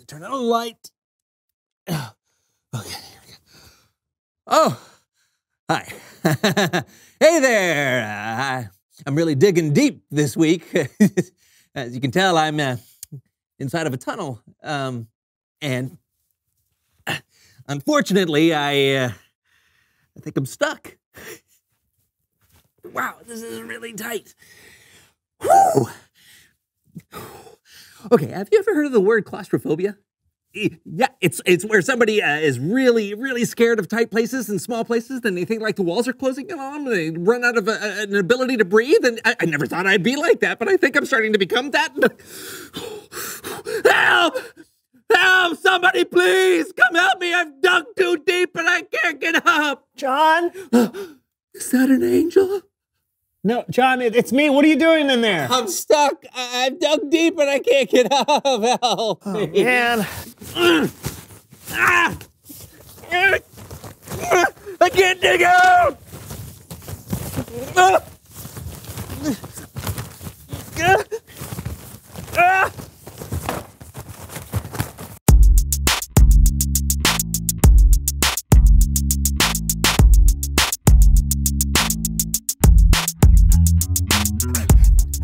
to turn on a light. Okay, here we go. Oh, hi. Hey there. I'm really digging deep this week. As you can tell, I'm inside of a tunnel. And unfortunately, I think I'm stuck. Wow, this is really tight. Whew. Okay, have you ever heard of the word claustrophobia? Yeah, it's where somebody is really scared of tight places and small places, and they think like the walls are closing in on them, and they run out of an ability to breathe, and I never thought I'd be like that, but I think I'm starting to become that. Help! Help! Somebody please! Come help me! I've dug too deep and I can't get up! John? Is that an angel? No, John, it's me. What are you doing in there? I'm stuck. I've dug deep and I can't get up. Help! Oh, man. I can't dig out!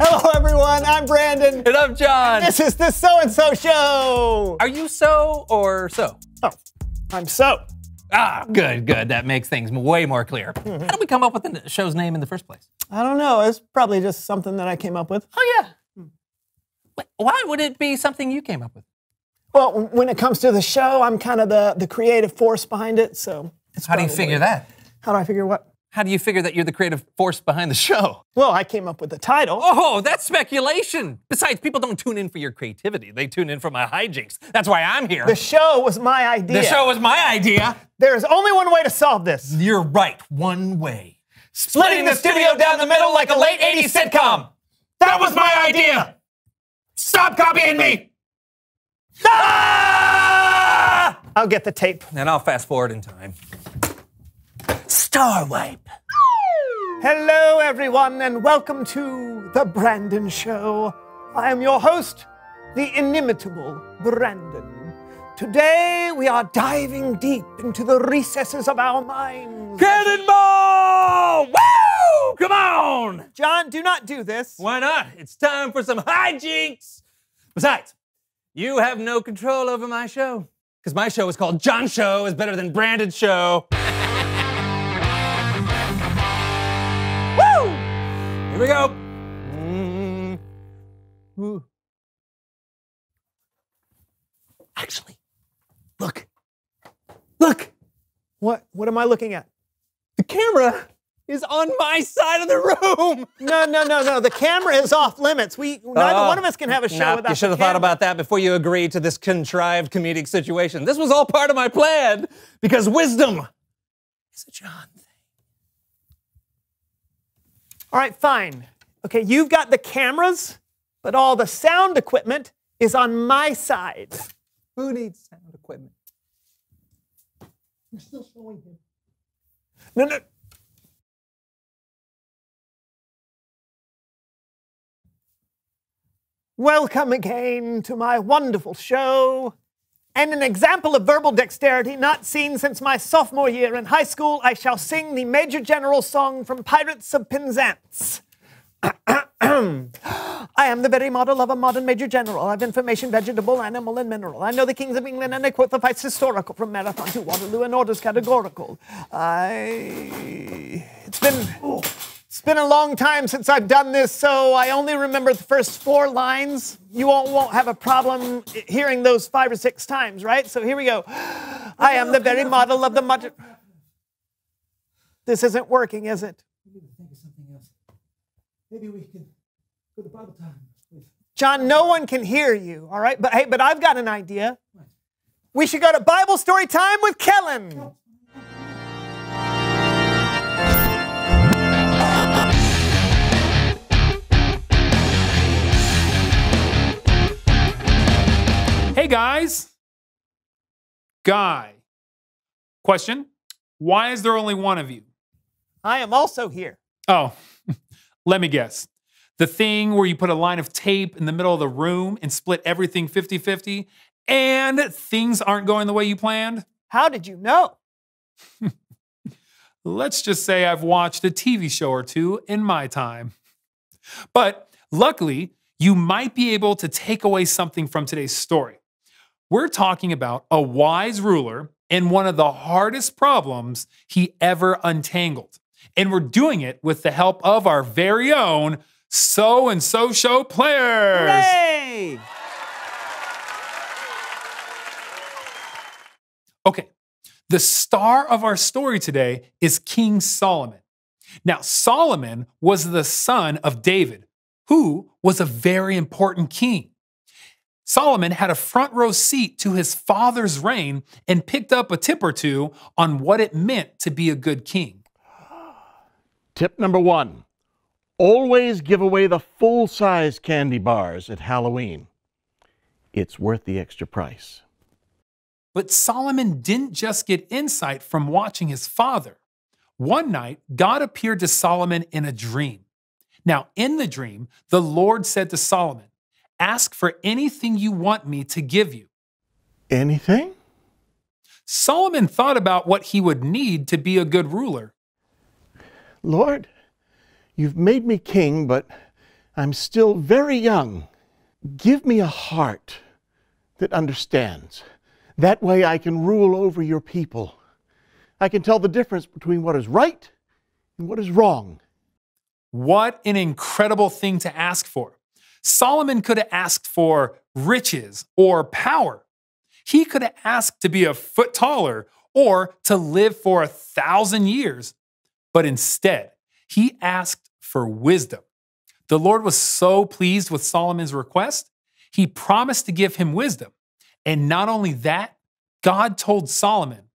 Hello, everyone. I'm Brandon. And I'm John. This is the So&So Show. Are you so or so? Oh, I'm So. Ah, good. That makes things way more clear. How did we come up with the show's name in the first place? I don't know. It's probably just something that I came up with. Oh, yeah. Wait, why would it be something you came up with? Well, when it comes to the show, I'm kind of the creative force behind it, so. How do you figure that? How do I figure what? How do you figure that you're the creative force behind the show? Well, I came up with the title. Oh, that's speculation. Besides, people don't tune in for your creativity. They tune in for my hijinks. That's why I'm here. The show was my idea. The show was my idea. There is only one way to solve this. You're right. One way. Splitting the studio down the middle like a late 80s sitcom. That was my idea. Stop copying me. Ah! I'll get the tape. And I'll fast forward in time. Star Wipe. Hello, everyone, and welcome to The Brandon Show. I am your host, the inimitable Brandon. Today, we are diving deep into the recesses of our minds. Cannonball! Woo! Come on! John, do not do this. Why not? It's time for some hijinks. Besides, you have no control over my show. Because my show is called John Show is better than Brandon's show. Here we go. Actually, look. What am I looking at? The camera is on my side of the room. No. The camera is off limits. Neither one of us can have a show without You should have thought about that before you agreed to this contrived comedic situation. This was all part of my plan because wisdom is a John thing. All right, fine. Okay, you've got the cameras, but all the sound equipment is on my side. Who needs sound equipment? You're still showing him. No. Welcome again to my wonderful show. And an example of verbal dexterity not seen since my sophomore year in high school, I shall sing the Major General song from Pirates of Penzance. I am the very model of a modern Major General. I've information, vegetable, animal, and mineral. I know the kings of England, and I quote the fights historical from Marathon to Waterloo and orders categorical. It's been a long time since I've done this, so I only remember the first 4 lines. You won't have a problem hearing those 5 or 6 times, right? So here we go. I am the very model of the modern... This isn't working, is it? We need to think of something else. Maybe we can go to Bible time. Please. John, no one can hear you, all right? But hey, I've got an idea. We should go to Bible story time with Kellen. Hey guys. Guy. Question. Why is there only one of you? I am also here. Oh, let me guess. The thing where you put a line of tape in the middle of the room and split everything 50-50? and things aren't going the way you planned? How did you know? Let's just say I've watched a TV show or two in my time. But luckily, you might be able to take away something from today's story. We're talking about a wise ruler and one of the hardest problems he ever untangled. And we're doing it with the help of our very own So&So show players. Hooray! Okay, the star of our story today is King Solomon. Now, Solomon was the son of David, who was a very important king. Solomon had a front row seat to his father's reign and picked up a tip or two on what it meant to be a good king. Tip number 1, always give away the full-size candy bars at Halloween. It's worth the extra price. But Solomon didn't just get insight from watching his father. One night, God appeared to Solomon in a dream. Now, in the dream, the Lord said to Solomon, "Ask for anything you want me to give you." Anything? Solomon thought about what he would need to be a good ruler. Lord, you've made me king, but I'm still very young. Give me a heart that understands. That way I can rule over your people. I can tell the difference between what is right and what is wrong. What an incredible thing to ask for. Solomon could have asked for riches or power. He could have asked to be a foot taller or to live for 1,000 years. But instead, he asked for wisdom. The Lord was so pleased with Solomon's request, he promised to give him wisdom. And not only that, God told Solomon,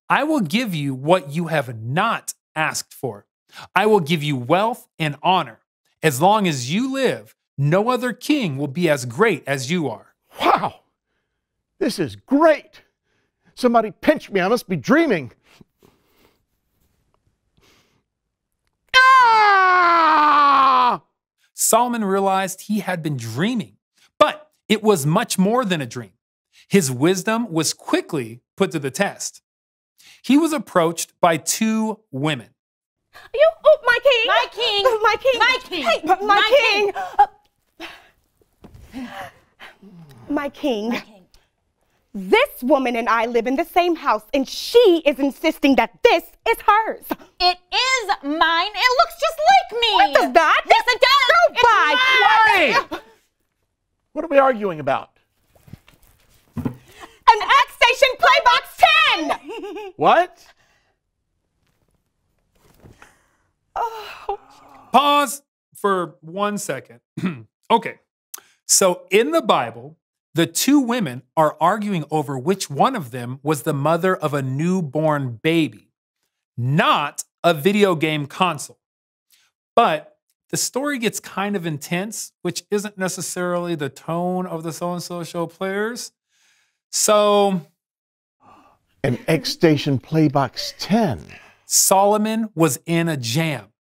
"I will give you what you have not asked for. I will give you wealth and honor. As long as you live, no other king will be as great as you are." Wow, this is great. Somebody pinch me, I must be dreaming. Ah! Solomon realized he had been dreaming, but it was much more than a dream. His wisdom was quickly put to the test. He was approached by two women. My king! My king! My king! My king! Hey, my king! This woman and I live in the same house, and she is insisting that this is hers. It is mine. It looks just like me. What does that? Yes, it does. Go by. Hey! What are we arguing about? An X-Station Playbox 10! What? Pause for 1 second. Okay, so in the Bible, the two women are arguing over which one of them was the mother of a newborn baby, not a video game console. But the story gets kind of intense, which isn't necessarily the tone of the So&So show players. So, An X-Station Playbox 10. Solomon was in a jam.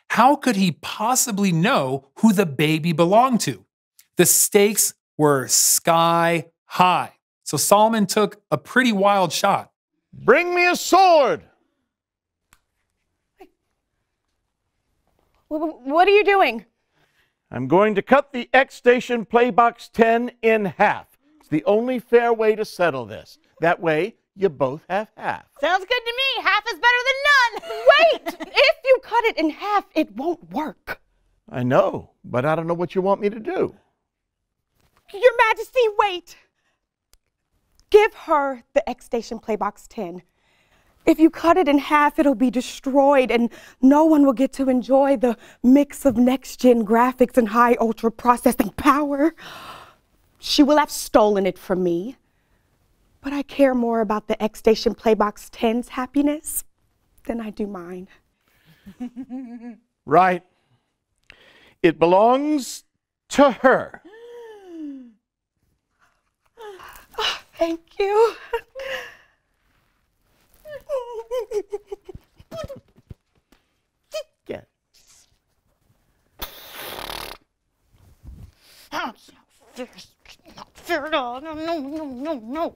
How could he possibly know who the baby belonged to? The stakes were sky high. So Solomon took a pretty wild shot. Bring me a sword. What are you doing? I'm going to cut the X-Station Playbox 10 in half. It's the only fair way to settle this. That way, you both have half. Sounds good to me. Half is better than none. Wait! If you cut it in half, it won't work. I know, but I don't know what you want me to do. Your Majesty, wait. Give her the X-Station Playbox 10. If you cut it in half, it'll be destroyed and no one will get to enjoy the mix of next-gen graphics and high ultra processing power. She will have stolen it from me. But I care more about the X-Station Playbox 10's happiness than I do mine. Right. It belongs to her. Oh, thank you. Get. Not fair No, no, no, no, no, no.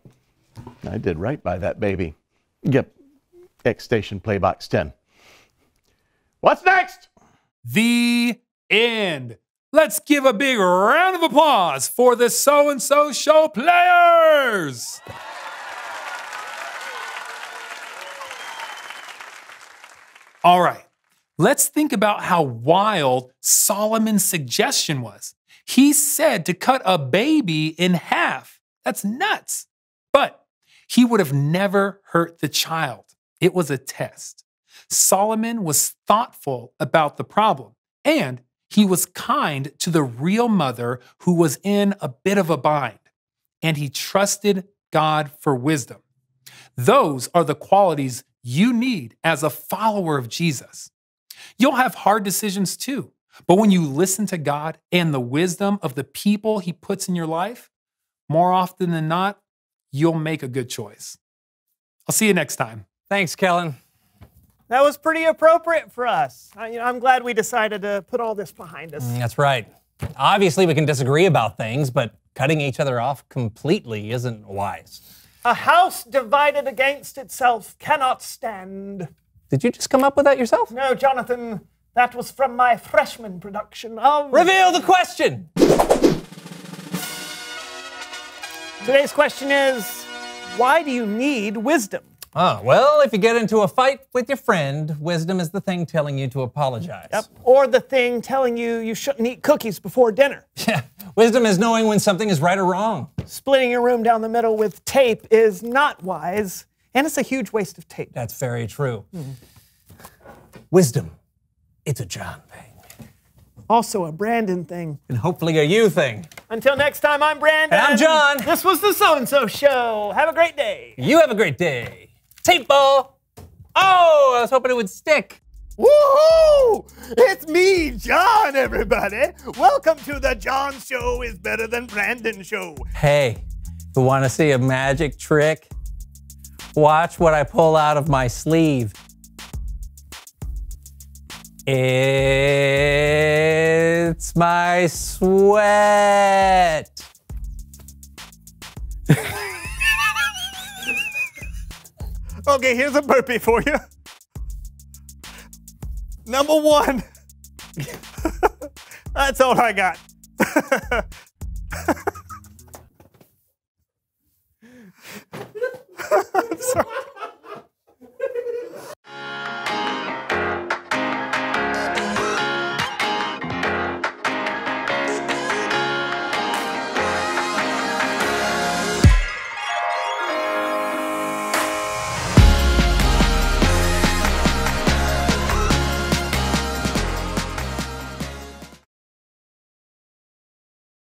I did right by that baby. Yep. X Station Playbox 10. What's next? The end. Let's give a big round of applause for the So&So show players. All right, let's think about how wild Solomon's suggestion was. He said to cut a baby in half. That's nuts. But he would have never hurt the child. It was a test. Solomon was thoughtful about the problem, and he was kind to the real mother who was in a bit of a bind, and he trusted God for wisdom. Those are the qualities you need as a follower of Jesus. You'll have hard decisions too, but when you listen to God and the wisdom of the people he puts in your life, more often than not, you'll make a good choice. I'll see you next time. Thanks, Kellen. That was pretty appropriate for us. I'm glad we decided to put all this behind us. That's right. Obviously, we can disagree about things, but cutting each other off completely isn't wise. A house divided against itself cannot stand. Did you just come up with that yourself? No, Jonathan, that was from my freshman production of... Reveal the question! Today's question is, why do you need wisdom? Oh, well, if you get into a fight with your friend, wisdom is the thing telling you to apologize. Yep. Or the thing telling you shouldn't eat cookies before dinner. Yeah, wisdom is knowing when something is right or wrong. Splitting your room down the middle with tape is not wise, and it's a huge waste of tape. That's very true. Wisdom, it's a John thing. Also a Brandon thing. And hopefully a you thing. Until next time, I'm Brandon. And I'm John. This was the So&So Show. Have a great day. You have a great day. Tape ball. Oh, I was hoping it would stick. Woohoo! It's me, John, everybody. Welcome to the John Show is Better Than Brandon Show. Hey, you want to see a magic trick? Watch what I pull out of my sleeve. It's my sweat. Okay, here's a burpee for you. Number one. That's all I got.